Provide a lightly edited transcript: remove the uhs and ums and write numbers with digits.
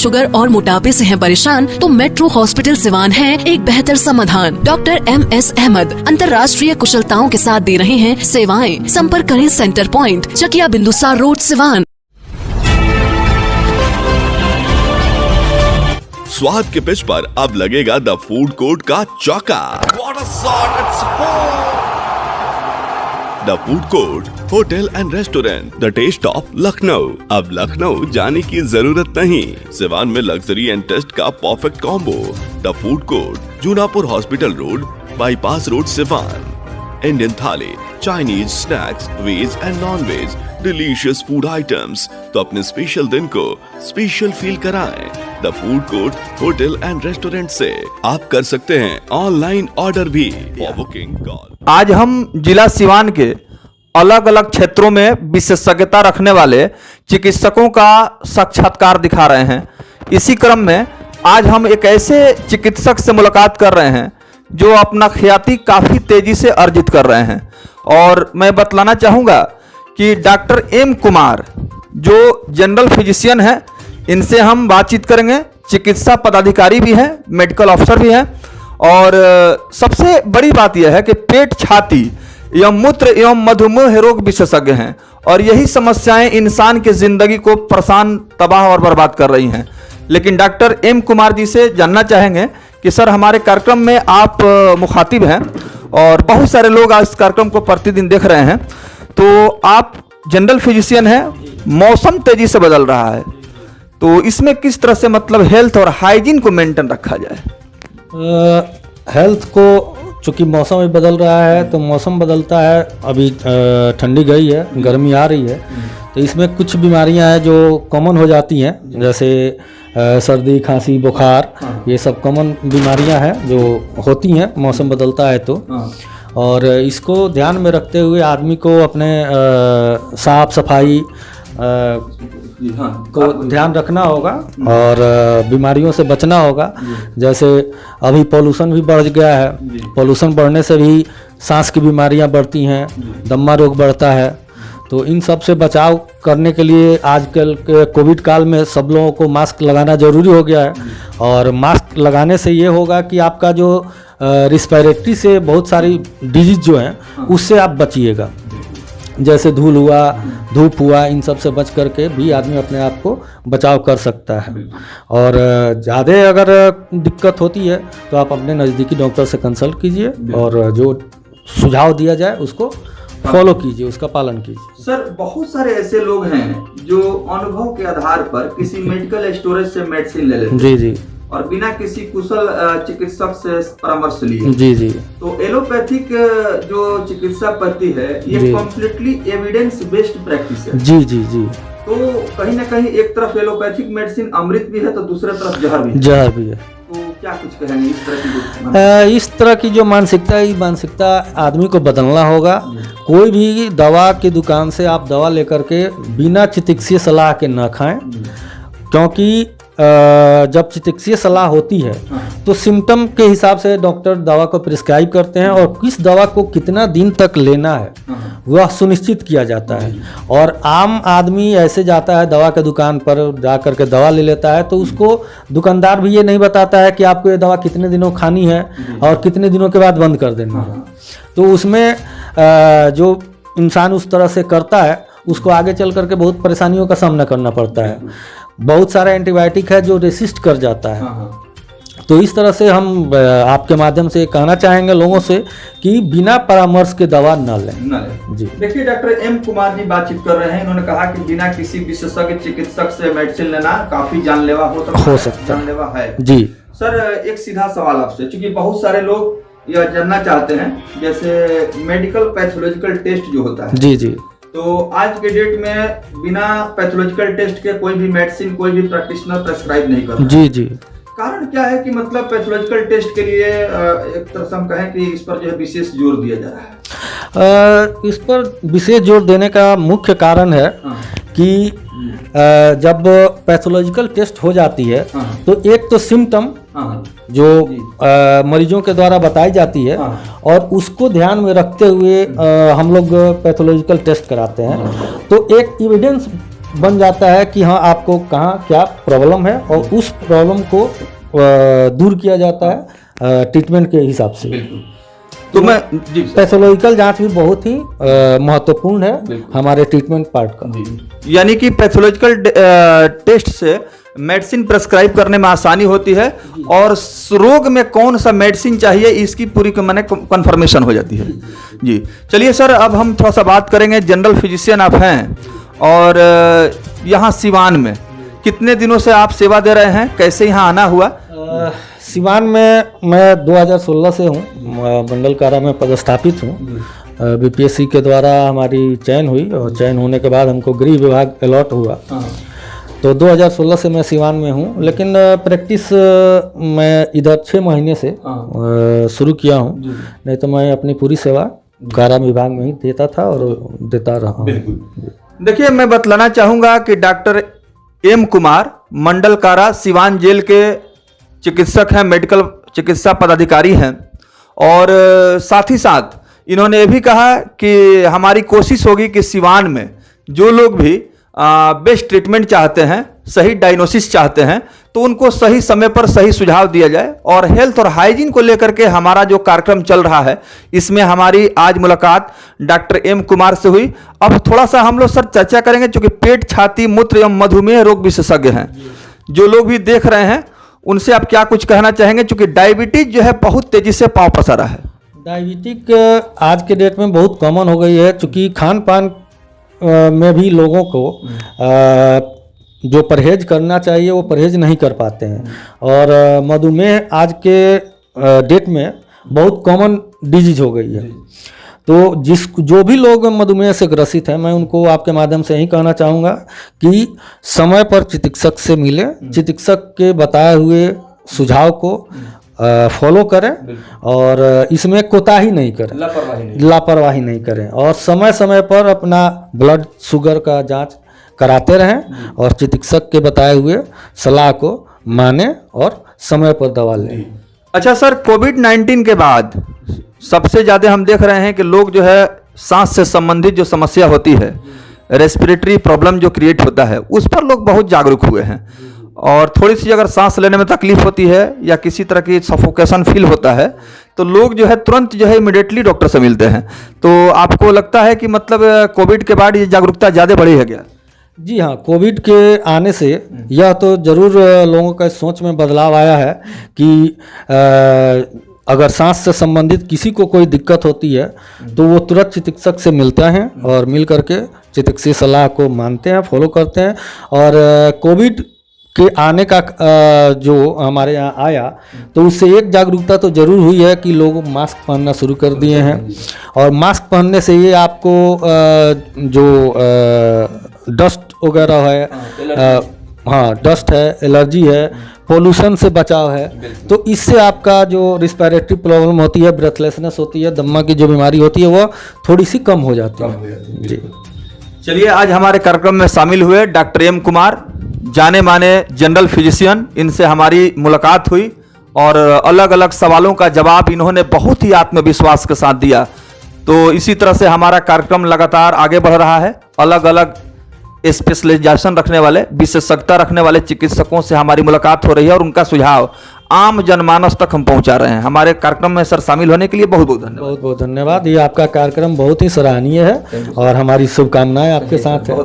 Sugar और मोटापे से हैं परेशान तो मेट्रो हॉस्पिटल सिवान है एक बेहतर समाधान। डॉक्टर MS अहमद अंतर्राष्ट्रीय कुशलताओं के साथ दे रहे हैं सेवाएं। संपर्क करें centre point, Chakia Bindusar road, Siwan. स्वाद के पिच पर अब लगेगा द फूड कोर्ट का चौका। The food court hotel and restaurant, the taste of Lucknow. अब लखनऊ जाने की जरूरत नहीं, सिवान में लग्जरी एंड टेस्ट का perfect combo. The food court, Junapur hospital road, bypass road, Siwan. Indian thali, Chinese snacks, veg and non veg, delicious food items. तो अपने special दिन को स्पेशल फील कराएं। The food court hotel and restaurant से आप कर सकते हैं ऑनलाइन ऑर्डर भी। For booking call. आज हम जिला सिवान के अलग अलग क्षेत्रों में विशेषज्ञता रखने वाले चिकित्सकों का साक्षात्कार दिखा रहे हैं। इसी क्रम में आज हम एक ऐसे चिकित्सक से मुलाकात कर रहे हैं जो अपना ख्याति काफ़ी तेज़ी से अर्जित कर रहे हैं। और मैं बतलाना चाहूँगा कि डॉक्टर M कुमार जो जनरल फिजिशियन है, इनसे हम बातचीत करेंगे। चिकित्सा पदाधिकारी भी हैं, मेडिकल ऑफिसर भी हैं, और सबसे बड़ी बात यह है कि पेट, छाती एवं मूत्र एवं मधुमेह रोग विशेषज्ञ हैं। और यही समस्याएं इंसान की ज़िंदगी को परेशान, तबाह और बर्बाद कर रही हैं। लेकिन डॉक्टर M कुमार जी से जानना चाहेंगे कि सर, हमारे कार्यक्रम में आप मुखातिब हैं और बहुत सारे लोग आज इस कार्यक्रम को प्रतिदिन देख रहे हैं, तो आप जनरल फिजिशियन हैं, मौसम तेज़ी से बदल रहा है, तो इसमें किस तरह से मतलब हेल्थ और हाइजीन को मेंटेन रखा जाए? हेल्थ को, चूँकि मौसम भी बदल रहा है, तो मौसम बदलता है। अभी ठंडी गई है, गर्मी आ रही है, तो इसमें कुछ बीमारियां हैं जो कॉमन हो जाती हैं, जैसे सर्दी, खांसी, बुखार, ये सब कॉमन बीमारियां हैं जो होती हैं मौसम बदलता है तो। और इसको ध्यान में रखते हुए आदमी को अपने साफ सफाई को ध्यान रखना होगा और बीमारियों से बचना होगा। जैसे अभी पोल्यूशन भी बढ़ गया है, पोल्यूशन बढ़ने से भी सांस की बीमारियां बढ़ती हैं, दमा रोग बढ़ता है। तो इन सब से बचाव करने के लिए आजकल के कोविड काल में सब लोगों को मास्क लगाना ज़रूरी हो गया है। और मास्क लगाने से ये होगा कि आपका जो रिस्पिरेटरी से बहुत सारी डिजीज जो हैं उससे आप बचिएगा, जैसे धूल हुआ, धूप हुआ, इन सब से बच करके भी आदमी अपने आप को बचाव कर सकता है। और ज़्यादा अगर दिक्कत होती है तो आप अपने नज़दीकी डॉक्टर से कंसल्ट कीजिए और जो सुझाव दिया जाए उसको फॉलो कीजिए, उसका पालन कीजिए। सर, बहुत सारे ऐसे लोग हैं जो अनुभव के आधार पर किसी मेडिकल स्टोरेज से मेडिसिन ले लेते हैं। जी जी। और बिना किसी कुशल चिकित्सक से परामर्श लिए। जी जी। तो एलोपैथिक जो चिकित्सा पद्धति है ये कम्प्लीटली एविडेंस बेस्ड प्रैक्टिस है। जी जी जी। तो कहीं ना कहीं एक तरफ एलोपैथिक मेडिसिन अमृत भी है तो दूसरी तरफ जहर भी है। जहर भी है। तो क्या कुछ कहेंगे इस तरह की जो मानसिकता है, ये मानसिकता आदमी को बदलना होगा। कोई भी दवा की दुकान से आप दवा लेकर के बिना चिकित्सीय सलाह के ना खाएं, क्योंकि जब चिकित्सीय सलाह होती है तो सिम्टम के हिसाब से डॉक्टर दवा को प्रिस्क्राइब करते हैं और किस दवा को कितना दिन तक लेना है वह सुनिश्चित किया जाता है। और आम आदमी ऐसे जाता है दवा के दुकान पर जा कर के दवा ले लेता है, तो उसको दुकानदार भी ये नहीं बताता है कि आपको ये दवा कितने दिनों खानी है और कितने दिनों के बाद बंद कर देनी है। तो उसमें जो इंसान उस तरह से करता है उसको आगे चल करके बहुत परेशानियों का सामना करना पड़ता है। बहुत सारा एंटीबायोटिक है जो रेसिस्ट कर जाता है। तो इस तरह से हम आपके माध्यम से कहना चाहेंगे लोगों से कि बिना परामर्श के दवा न लें। जी देखिए, डॉक्टर M कुमार जी बातचीत कर रहे हैं। इन्होंने कहा कि बिना किसी विशेषज्ञ चिकित्सक से मेडिसिन लेना काफी जानलेवा हो सकता जानलेवा है। जी सर, एक सीधा सवाल आपसे, क्योंकि बहुत सारे लोग यह जानना चाहते हैं, जैसे मेडिकल पैथोलॉजिकल टेस्ट जो होता है। जी जी। तो आज के डेट में बिना पैथोलॉजिकल टेस्ट के कोई भी मेडिसिन कोई भी प्रैक्टिशनर प्रेस्क्राइब नहीं करता। जी जी। कारण क्या है कि मतलब पैथोलॉजिकल टेस्ट के लिए एक तरह से हम कहें कि इस पर जो है विशेष जोर दिया जा रहा है? इस पर विशेष जोर देने का मुख्य कारण है कि जब पैथोलॉजिकल टेस्ट हो जाती है तो एक तो सिम्टम जो मरीजों के द्वारा बताई जाती है और उसको ध्यान में रखते हुए हम लोग पैथोलॉजिकल टेस्ट कराते हैं। तो एक एविडेंस बन जाता है कि हाँ आपको कहाँ क्या प्रॉब्लम है और उस प्रॉब्लम को दूर किया जाता है ट्रीटमेंट के हिसाब से। तो मैं जी पैथोलॉजिकल जांच भी बहुत ही महत्वपूर्ण है हमारे ट्रीटमेंट पार्ट का। यानी कि पैथोलॉजिकल टेस्ट से मेडिसिन प्रेस्क्राइब करने में आसानी होती है और रोग में कौन सा मेडिसिन चाहिए इसकी पूरी मैंने कंफर्मेशन हो जाती है। जी चलिए सर, अब हम थोड़ा सा बात करेंगे, जनरल फिजिशियन आप हैं और यहाँ सिवान में कितने दिनों से आप सेवा दे रहे हैं, कैसे यहाँ आना हुआ? सिवान में मैं 2016 से हूँ, मंडल कारा में पदस्थापित हूँ। बीपीएससी के द्वारा हमारी चयन हुई और चयन होने के बाद हमको गृह विभाग अलॉट हुआ, तो 2016 से मैं सिवान में हूँ। लेकिन प्रैक्टिस मैं इधर 6 महीने से शुरू किया हूँ, नहीं तो मैं अपनी पूरी सेवा कारा विभाग में ही देता था और देता रहा हूँ। देखिए, मैं बतलाना चाहूँगा कि डॉक्टर एम कुमार मंडल कारा सिवान जेल के चिकित्सक हैं, मेडिकल चिकित्सा पदाधिकारी हैं और साथ ही साथ इन्होंने ये भी कहा कि हमारी कोशिश होगी कि सिवान में जो लोग भी बेस्ट ट्रीटमेंट चाहते हैं, सही डायग्नोसिस चाहते हैं, तो उनको सही समय पर सही सुझाव दिया जाए। और हेल्थ और हाइजीन को लेकर के हमारा जो कार्यक्रम चल रहा है, इसमें हमारी आज मुलाकात डॉक्टर एम कुमार से हुई। अब थोड़ा सा हम लोग सर चर्चा करेंगे, चूँकि पेट, छाती, मूत्र एवं मधुमेह रोग विशेषज्ञ हैं, जो लोग भी देख रहे हैं उनसे आप क्या कुछ कहना चाहेंगे, चूँकि डायबिटीज जो है बहुत तेजी से पांव पसारा है। डायबिटिक आज के डेट में बहुत कॉमन हो गई है, चूँकि खान पान में भी लोगों को जो परहेज करना चाहिए वो परहेज नहीं कर पाते हैं और मधुमेह आज के डेट में बहुत कॉमन डिजीज हो गई है। तो जो भी लोग मधुमेह से ग्रसित हैं, मैं उनको आपके माध्यम से यही कहना चाहूँगा कि समय पर चिकित्सक से मिले, चिकित्सक के बताए हुए सुझाव को फॉलो करें और इसमें कोताही नहीं करें, लापरवाही नहीं करें और समय समय पर अपना ब्लड शुगर का जांच कराते रहें और चिकित्सक के बताए हुए सलाह को माने और समय पर दवा लें। अच्छा सर, कोविड-19 के बाद सबसे ज़्यादा हम देख रहे हैं कि लोग जो है सांस से संबंधित जो समस्या होती है, रेस्पिरेटरी प्रॉब्लम जो क्रिएट होता है, उस पर लोग बहुत जागरूक हुए हैं और थोड़ी सी अगर सांस लेने में तकलीफ होती है या किसी तरह की सफोकेशन फील होता है तो लोग जो है तुरंत जो है इमिडिएटली डॉक्टर से मिलते हैं। तो आपको लगता है कि मतलब कोविड के बाद ये जागरूकता ज़्यादा बढ़ी है क्या? जी हाँ, कोविड के आने से यह तो ज़रूर लोगों का सोच में बदलाव आया है कि अगर सांस से संबंधित किसी को कोई दिक्कत होती है तो वो तुरंत चिकित्सक से मिलते हैं और मिल करके चिकित्सीय सलाह को मानते हैं, फॉलो करते हैं। और कोविड के आने का जो हमारे यहाँ आया तो उससे एक जागरूकता तो जरूर हुई है कि लोग मास्क पहनना शुरू कर दिए हैं और मास्क पहनने से ये आपको जो डस्ट वगैरह है, हाँ डस्ट है, एलर्जी है, पोल्यूशन से बचाव है, तो इससे आपका जो रिस्पिरेटरी प्रॉब्लम होती है, ब्रेथलेसनेस होती है, दम्मा की जो बीमारी होती है वो थोड़ी सी कम हो जाती है। जी चलिए, आज हमारे कार्यक्रम में शामिल हुए डॉक्टर एम कुमार, जाने माने जनरल फिजिशियन, इनसे हमारी मुलाकात हुई और अलग अलग सवालों का जवाब इन्होंने बहुत ही आत्मविश्वास के साथ दिया। तो इसी तरह से हमारा कार्यक्रम लगातार आगे बढ़ रहा है। अलग अलग स्पेशलाइजेशन रखने वाले, विशेषज्ञता रखने वाले चिकित्सकों से हमारी मुलाकात हो रही है और उनका सुझाव आम जनमानस तक हम पहुंचा रहे हैं। हमारे कार्यक्रम में सर शामिल होने के लिए बहुत बहुत धन्यवाद। बहुत बहुत धन्यवाद। ये आपका कार्यक्रम बहुत ही सराहनीय है और हमारी शुभकामनाएं आपके साथ है।